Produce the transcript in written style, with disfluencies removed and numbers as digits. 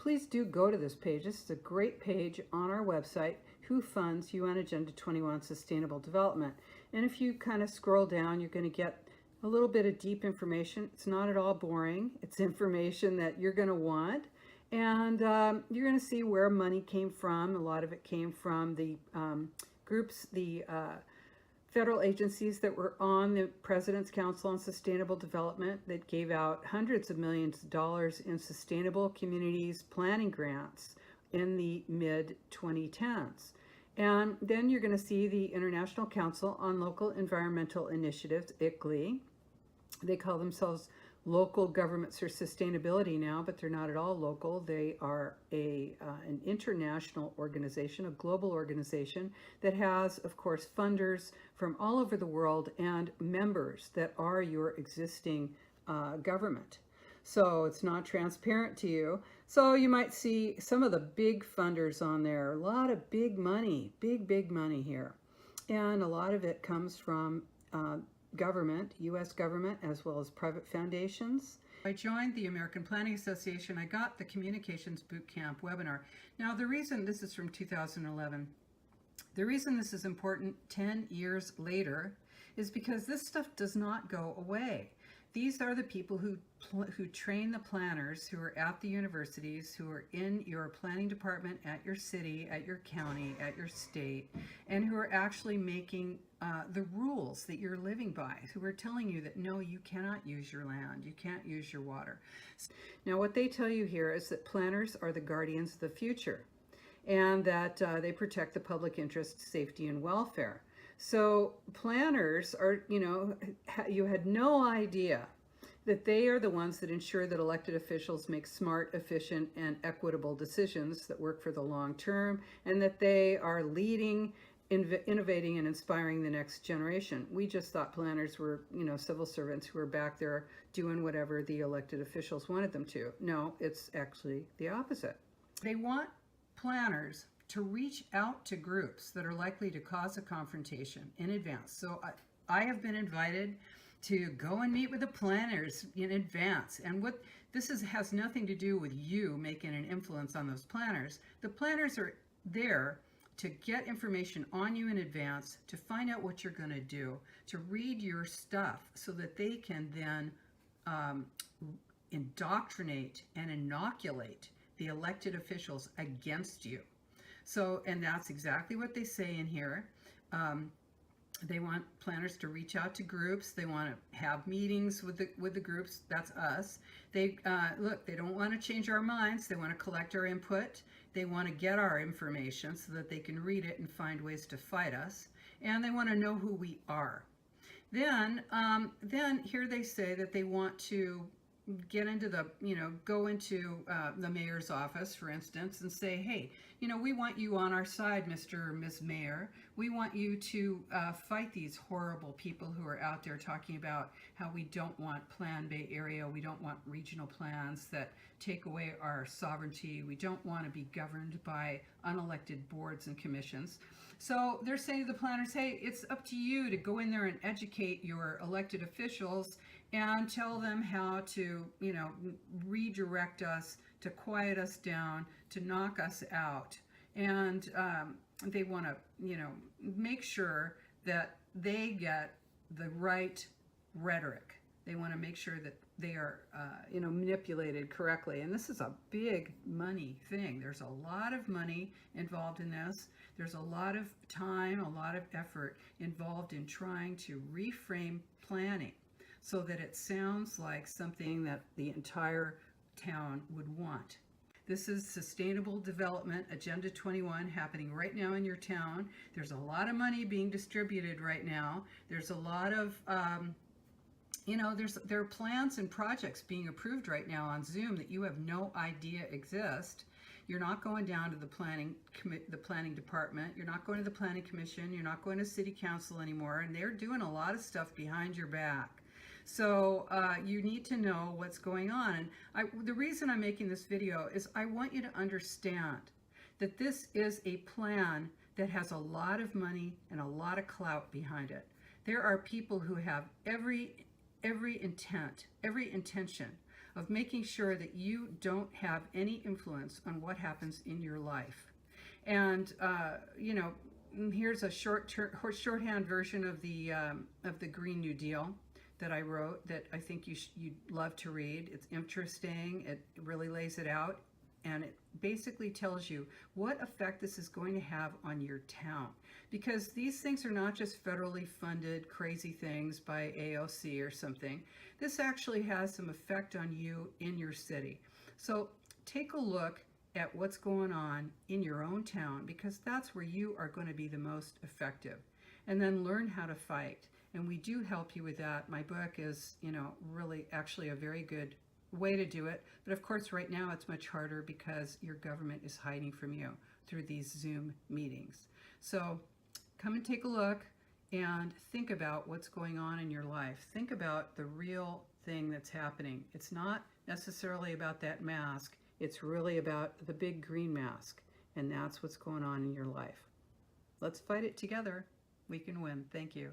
please do go to this page. This is a great page on our website, Who Funds UN Agenda 21 Sustainable Development. And if you kind of scroll down, you're going to get a little bit of deep information. It's not at all boring. It's information that you're going to want. And you're going to see where money came from. A lot of it came from the groups, the federal agencies that were on the President's Council on Sustainable Development that gave out hundreds of millions of dollars in sustainable communities planning grants in the mid-2010s. And then you're going to see the International Council on Local Environmental Initiatives, ICLEI. They call themselves Local Governments for Sustainability now, but they're not at all local. They are an international organization, a global organization that has, of course, funders from all over the world and members that are your existing government. So it's not transparent to you. So you might see some of the big funders on there, a lot of big money, big money here. And a lot of it comes from government, U.S. government, as well as private foundations. I joined the American Planning Association. I got the Communications Bootcamp webinar. Now, the reason, this is from 2011, the reason this is important 10 years later is because this stuff does not go away. These are the people who train the planners who are at the universities, who are in your planning department at your city, at your county, at your state, and who are actually making the rules that you're living by, who are telling you that no, you cannot use your land, you can't use your water. Now, what they tell you here is that planners are the guardians of the future, and that they protect the public interest, safety, and welfare. So planners are, you had no idea that they are the ones that ensure that elected officials make smart, efficient, and equitable decisions that work for the long term, and that they are leading, innovating, and inspiring the next generation. We just thought planners were, civil servants who were back there doing whatever the elected officials wanted them to. No, it's actually the opposite. They want planners to reach out to groups that are likely to cause a confrontation in advance. So I have been invited to go and meet with the planners in advance. And what this has nothing to do with you making an influence on those planners. The planners are there to get information on you in advance, to find out what you're going to do, to read your stuff so that they can then indoctrinate and inoculate the elected officials against you. So, and that's exactly what they say in here. They want planners to reach out to groups. They want to have meetings with the groups. That's us. They look, they don't want to change our minds. They want to collect our input. They want to get our information so that they can read it and find ways to fight us. And they want to know who we are. Then here they say that they want to get into the, go into the mayor's office, for instance, and say, hey, we want you on our side, Mr. or Ms. Mayor. We want you to fight these horrible people who are out there talking about how we don't want Plan Bay Area, we don't want regional plans that take away our sovereignty, we don't want to be governed by unelected boards and commissions. So they're saying to the planners, hey, it's up to you to go in there and educate your elected officials and tell them how to, redirect us, to quiet us down, to knock us out. And they want to, make sure that they get the right rhetoric. They want to make sure that they are, manipulated correctly. And this is a big money thing. There's a lot of money involved in this. There's a lot of time, a lot of effort involved in trying to reframe planning so that it sounds like something that the entire town would want. This is Sustainable Development Agenda 21 happening right now in your town. There's a lot of money being distributed right now. There's a lot of, there are plans and projects being approved right now on Zoom that you have no idea exist. You're not going down to the planning department. You're not going to the planning commission. You're not going to city council anymore. And they're doing a lot of stuff behind your back. So you need to know what's going on. And the reason I'm making this video is I want you to understand that this is a plan that has a lot of money and a lot of clout behind it. There are people who have every intent, every intention of making sure that you don't have any influence on what happens in your life. And, you know, here's a shorthand version of the Green New Deal that I wrote that I think you'd love to read. It's interesting. It really lays it out. And it basically tells you what effect this is going to have on your town. Because these things are not just federally funded crazy things by AOC or something. This actually has some effect on you in your city. So take a look at what's going on in your own town, because that's where you are going to be the most effective. And then learn how to fight. And we do help you with that. My book is, you know, really actually a very good way to do it. But of course, right now it's much harder because your government is hiding from you through these Zoom meetings. So come and take a look and think about what's going on in your life. Think about the real thing that's happening. It's not necessarily about that mask. It's really about the big green mask. And that's what's going on in your life. Let's fight it together. We can win. Thank you.